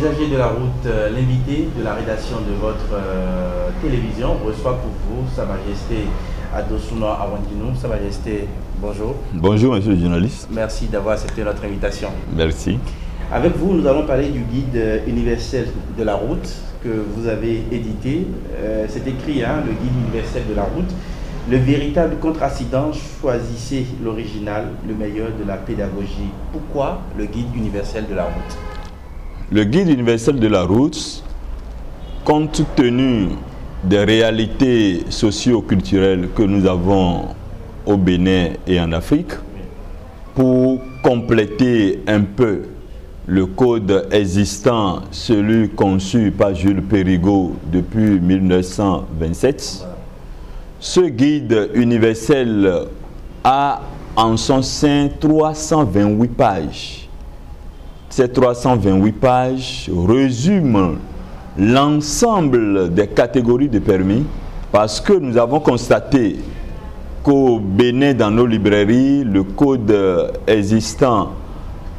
usagers de la route, l'invité de la rédaction de votre télévision reçoit pour vous Sa Majesté Adosuna Awandino. Sa Majesté, bonjour. Bonjour, monsieur le journaliste. Merci d'avoir accepté notre invitation. Merci. Avec vous, nous allons parler du guide universel de la route que vous avez édité. C'est écrit, le guide universel de la route. Le véritable contre-accident, choisissez l'original, le meilleur de la pédagogie. Pourquoi le guide universel de la route? Le guide universel de la route, compte tenu des réalités socio-culturelles que nous avons au Bénin et en Afrique, pour compléter un peu le code existant, celui conçu par Jules Périgot depuis 1927, ce guide universel a en son sein 328 pages. Ces 328 pages résument l'ensemble des catégories de permis parce que nous avons constaté qu'au Bénin, dans nos librairies, le code existant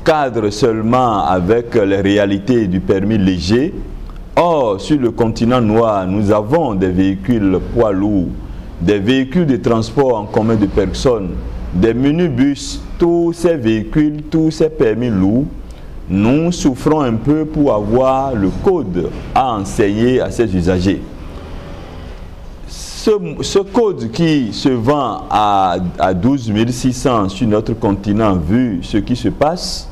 cadre seulement avec les réalités du permis léger. Or, sur le continent noir, nous avons des véhicules poids lourds, des véhicules de transport en commun de personnes, des minibus, tous ces véhicules, tous ces permis lourds. Nous souffrons un peu pour avoir le code à enseigner à ces usagers. Ce code qui se vend à 12 600 sur notre continent, vu ce qui se passe,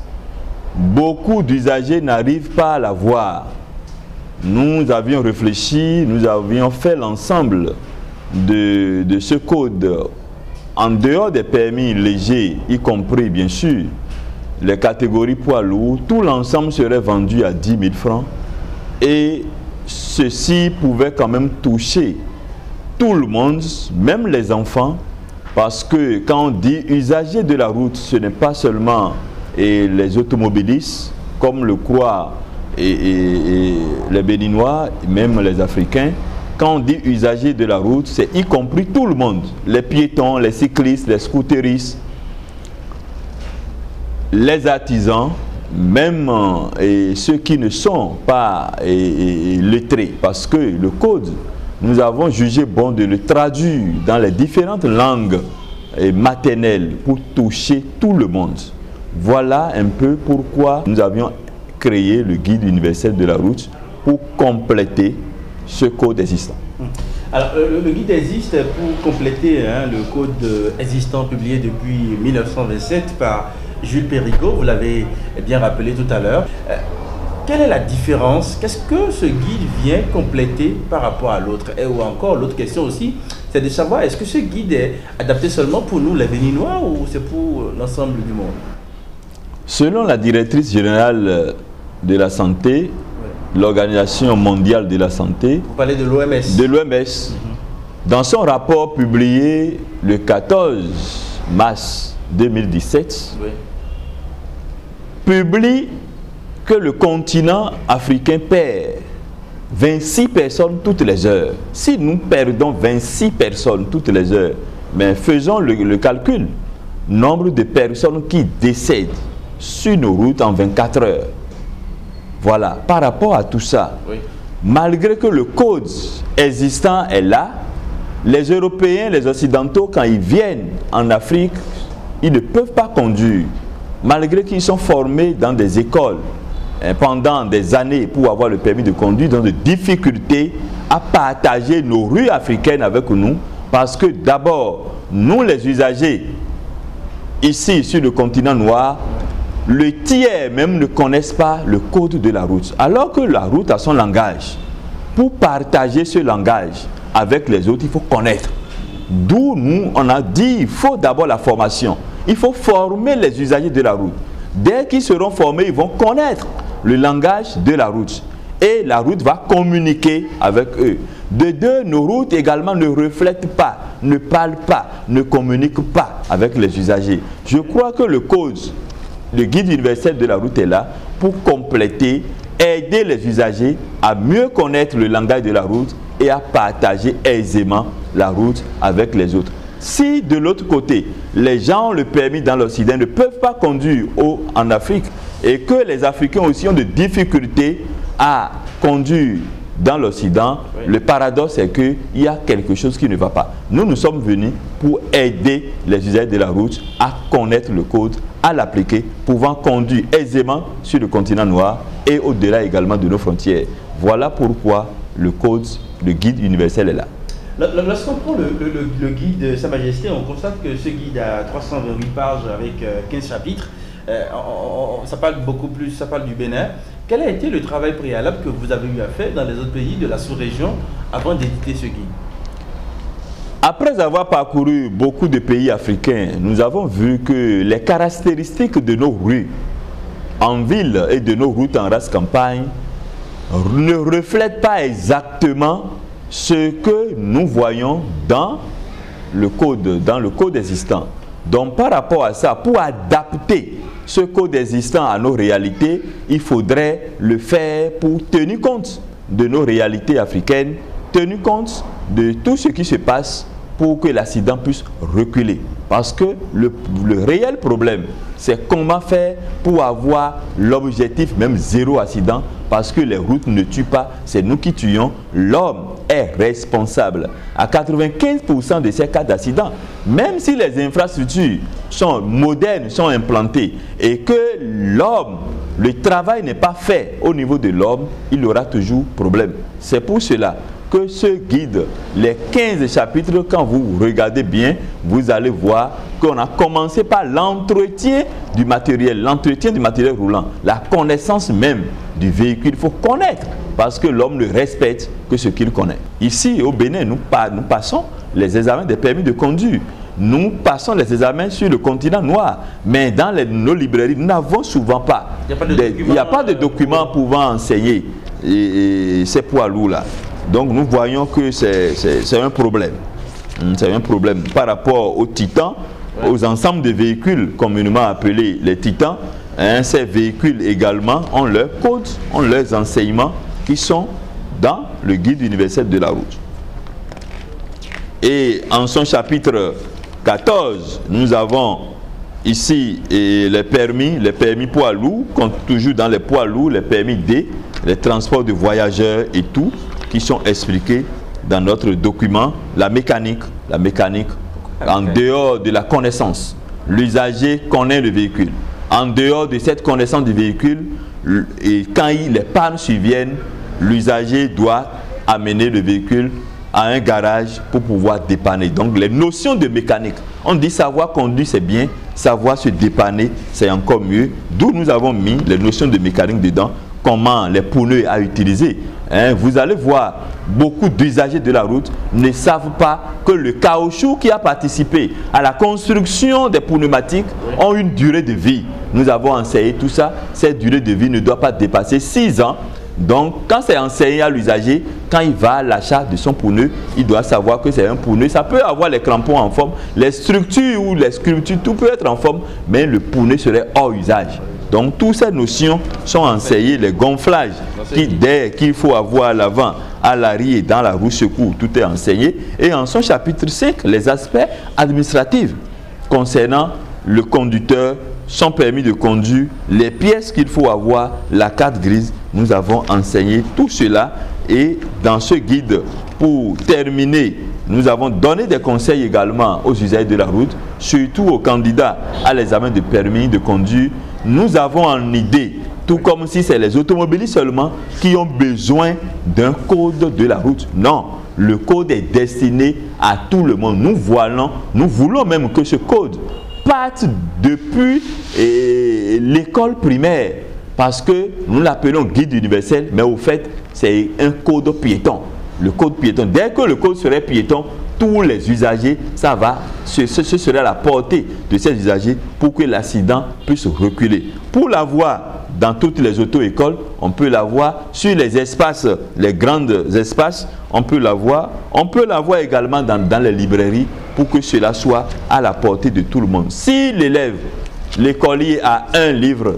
beaucoup d'usagers n'arrivent pas à l'avoir. Nous avions réfléchi, nous avions fait l'ensemble de ce code en dehors des permis légers, y compris bien sûr les catégories poids lourds. Tout l'ensemble serait vendu à 10 000 francs et ceci pouvait quand même toucher tout le monde, même les enfants, parce que quand on dit usagers de la route, ce n'est pas seulement les automobilistes, comme le croient les Béninois, même les Africains. Quand on dit usagers de la route, c'est y compris tout le monde, les piétons, les cyclistes, les scooteristes, les artisans, même ceux qui ne sont pas lettrés, parce que le code, nous avons jugé bon de le traduire dans les différentes langues maternelles pour toucher tout le monde. Voilà un peu pourquoi nous avions créé le guide universel de la route pour compléter ce code existant. Alors, le guide existe pour compléter le code existant publié depuis 1927 par Jules Périgot, vous l'avez bien rappelé tout à l'heure. Quelle est la différence? Qu'est-ce que ce guide vient compléter par rapport à l'autre? Ou encore, l'autre question aussi, c'est de savoir, est-ce que ce guide est adapté seulement pour nous, les Béninois, ou c'est pour l'ensemble du monde? Selon la directrice générale de la santé, l'Organisation mondiale de la santé, vous parlez de l'OMS. De l'OMS. Dans son rapport publié le 14 mars 2017, publie que le continent africain perd 26 personnes toutes les heures. Si nous perdons 26 personnes toutes les heures, mais faisons le calcul, nombre de personnes qui décèdent sur nos routes en 24 heures. Voilà, par rapport à tout ça, malgré que le code existant est là, les Européens, les Occidentaux, quand ils viennent en Afrique, ils ne peuvent pas conduire, malgré qu'ils sont formés dans des écoles pendant des années pour avoir le permis de conduire, dans des difficultés à partager nos rues africaines avec nous, parce que d'abord, nous les usagers, ici sur le continent noir, le tiers même ne connaissent pas le code de la route, alors que la route a son langage. Pour partager ce langage avec les autres, il faut connaître. D'où nous, on a dit, il faut d'abord la formation. Il faut former les usagers de la route. Dès qu'ils seront formés, ils vont connaître le langage de la route. Et la route va communiquer avec eux. De deux, nos routes également ne reflètent pas, ne parlent pas, ne communiquent pas avec les usagers. Je crois que le code, le guide universel de la route est là pour compléter, aider les usagers à mieux connaître le langage de la route et à partager aisément la route avec les autres. Si de l'autre côté, les gens ont le permis dans l'Occident, ne peuvent pas conduire en Afrique et que les Africains aussi ont des difficultés à conduire dans l'Occident, le paradoxe est qu'il y a quelque chose qui ne va pas. Nous sommes venus pour aider les usagers de la route à connaître le code, à l'appliquer, pouvant conduire aisément sur le continent noir et au-delà également de nos frontières. Voilà pourquoi le code, le guide universel est là. Lorsqu'on prend le guide de Sa Majesté, on constate que ce guide a 328 pages avec 15 chapitres. Ça parle beaucoup plus, ça parle du Bénin. Quel a été le travail préalable que vous avez eu à faire dans les autres pays de la sous-région avant d'éditer ce guide? Après avoir parcouru beaucoup de pays africains, nous avons vu que les caractéristiques de nos rues en ville et de nos routes en race campagne ne reflètent pas exactement ce que nous voyons dans le code existant. Donc par rapport à ça, pour adapter ce code existant à nos réalités, il faudrait le faire pour tenir compte de nos réalités africaines, tenir compte de tout ce qui se passe pour que l'accident puisse reculer. Parce que le réel problème, c'est comment faire pour avoir l'objectif même zéro accident, parce que les routes ne tuent pas, c'est nous qui tuons. L'homme est responsable à 95% de ces cas d'accident. Même si les infrastructures sont modernes, sont implantées et que l'homme, le travail n'est pas fait au niveau de l'homme, il aura toujours problème. C'est pour cela que ce guide, les 15 chapitres, quand vous regardez bien, vous allez voir qu'on a commencé par l'entretien du matériel roulant, la connaissance même du véhicule. Il faut connaître, parce que l'homme ne respecte que ce qu'il connaît. Ici, au Bénin, nous passons les examens des permis de conduire. Nous passons les examens sur le continent noir, mais dans nos librairies, nous n'avons souvent pas. Il n'y a pas de documents pouvant enseigner ces poids lourds-là. Donc nous voyons que c'est un problème. C'est un problème par rapport aux titans, aux ensembles de véhicules communément appelés les titans. Ces véhicules également ont leurs codes, ont leurs enseignements qui sont dans le guide universel de la route. Et en son chapitre 14, nous avons ici les permis poids lourds, toujours dans les poids lourds, les permis D, les transports de voyageurs et tout, qui sont expliqués dans notre document. La mécanique, en dehors de la connaissance, l'usager connaît le véhicule. En dehors de cette connaissance du véhicule, et quand les pannes surviennent, l'usager doit amener le véhicule à un garage pour pouvoir dépanner. Donc les notions de mécanique, on dit savoir conduire c'est bien, savoir se dépanner c'est encore mieux. D'où nous avons mis les notions de mécanique dedans, comment les pneus à utiliser. Vous allez voir, beaucoup d'usagers de la route ne savent pas que le caoutchouc qui a participé à la construction des pneumatiques ont une durée de vie. Nous avons enseigné tout ça. Cette durée de vie ne doit pas dépasser 6 ans. Donc, quand c'est enseigné à l'usager, quand il va à l'achat de son pneu, il doit savoir que c'est un pneu. Ça peut avoir les crampons en forme, les structures ou les sculptures, tout peut être en forme, mais le pneu serait hors usage. Donc, toutes ces notions sont enseignées, les gonflages qu'il faut avoir à l'avant, à l'arrière et dans la roue secours, tout est enseigné. Et en son chapitre 5, les aspects administratifs concernant le conducteur, son permis de conduire, les pièces qu'il faut avoir, la carte grise, nous avons enseigné tout cela. Et dans ce guide, pour terminer, nous avons donné des conseils également aux usagers de la route, surtout aux candidats à l'examen de permis de conduire. Nous avons en idée, tout comme si c'est les automobilistes seulement qui ont besoin d'un code de la route. Non, le code est destiné à tout le monde. Nous voulons même que ce code parte depuis l'école primaire, parce que nous l'appelons guide universel, mais au fait, c'est un code piéton. Le code piéton, dès que le code serait piéton, tous les usagers, ce serait à la portée de ces usagers pour que l'accident puisse reculer. Pour l'avoir dans toutes les auto-écoles, on peut l'avoir sur les espaces, les grands espaces, on peut l'avoir également dans les librairies pour que cela soit à la portée de tout le monde. Si l'élève, l'écolier a un livre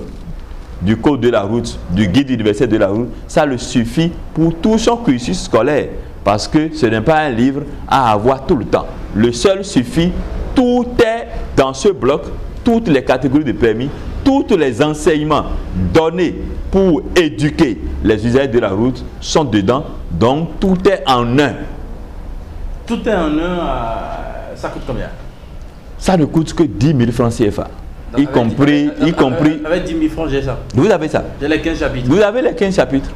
du code de la route, du guide universel de la route, ça le suffit pour tout son cursus scolaire. Parce que ce n'est pas un livre à avoir tout le temps. Le seul suffit, tout est dans ce bloc, toutes les catégories de permis, tous les enseignements donnés pour éduquer les usagers de la route sont dedans. Donc tout est en un. Tout est en un, ça coûte combien? Ça ne coûte que 10 000 francs CFA. Donc, y compris... Avec 10 000 francs, j'ai ça. Vous avez ça. J'ai les 15 chapitres. Vous avez les 15 chapitres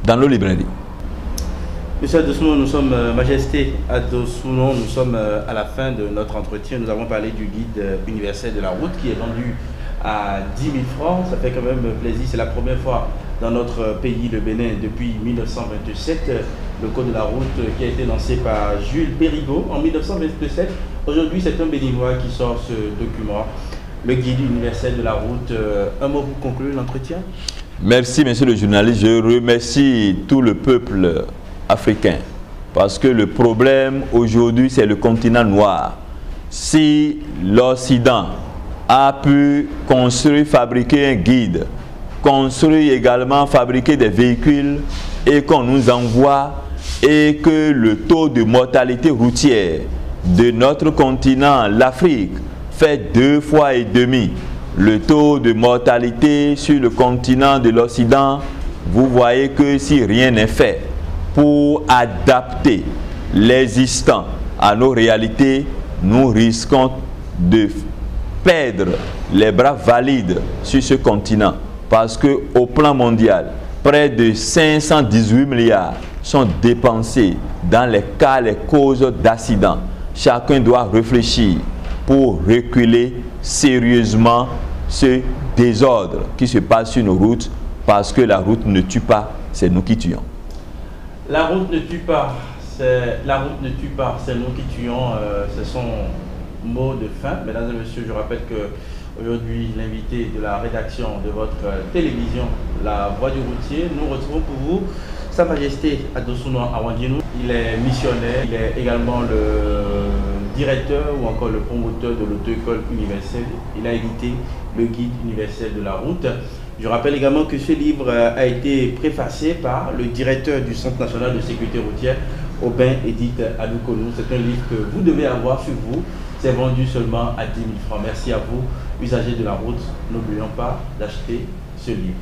dans nos librairies. Monsieur Adosounon, nous sommes Majesté Adosounon, nous sommes à la fin de notre entretien. Nous avons parlé du guide universel de la route qui est vendu à 10 000 francs. Ça fait quand même plaisir. C'est la première fois dans notre pays, le Bénin, depuis 1927. Le code de la route qui a été lancé par Jules Périgot en 1927. Aujourd'hui, c'est un Béninois qui sort ce document, le guide universel de la route. Un mot pour conclure l'entretien? Merci, monsieur le journaliste. Je remercie tout le peuple africain parce que le problème aujourd'hui, c'est le continent noir. Si l'Occident a pu construire, fabriquer un guide, construire également, fabriquer des véhicules et qu'on nous envoie, et que le taux de mortalité routière de notre continent, l'Afrique, fait 2,5 fois le taux de mortalité sur le continent de l'Occident, vous voyez que si rien n'est fait pour adapter l'existant à nos réalités, nous risquons de perdre les bras valides sur ce continent. Parce qu'au plan mondial, près de 518 milliards sont dépensés dans les cas, les causes d'accidents. Chacun doit réfléchir pour reculer sérieusement ce désordre qui se passe sur nos routes, parce que la route ne tue pas, c'est nous qui tuons. La route ne tue pas, c'est nous qui tuons, c'est son mot de fin. Mesdames et messieurs, je rappelle que aujourd'hui, l'invité de la rédaction de votre télévision, La Voix du Routier, nous retrouvons pour vous Sa Majesté Adosounon Awandinou. Il est missionnaire, il est également le directeur ou encore le promoteur de l'auto-école universelle. Il a édité le guide universel de la route. Je rappelle également que ce livre a été préfacé par le directeur du Centre national de sécurité routière, Aubin Edith Adoukonou. C'est un livre que vous devez avoir sur vous. C'est vendu seulement à 10 000 francs. Merci à vous, usagers de la route. N'oublions pas d'acheter ce livre.